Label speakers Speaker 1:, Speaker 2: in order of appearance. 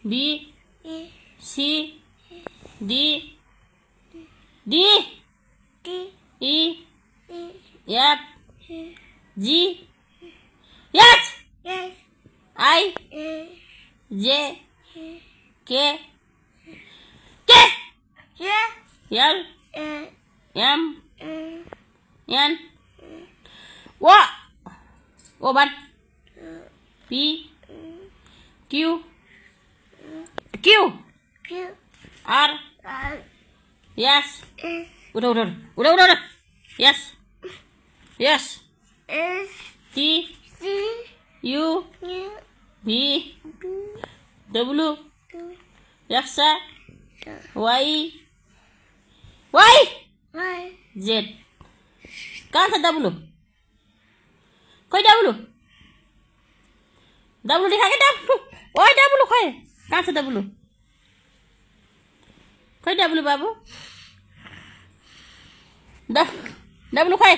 Speaker 1: B C D E F G yes I J K L M N O ban P Q R yes udah yes T U B W X Y Z कहाँ था W कोई W लिखा के W ओए W कोई कहाँ था W कोई W बाबू W कोई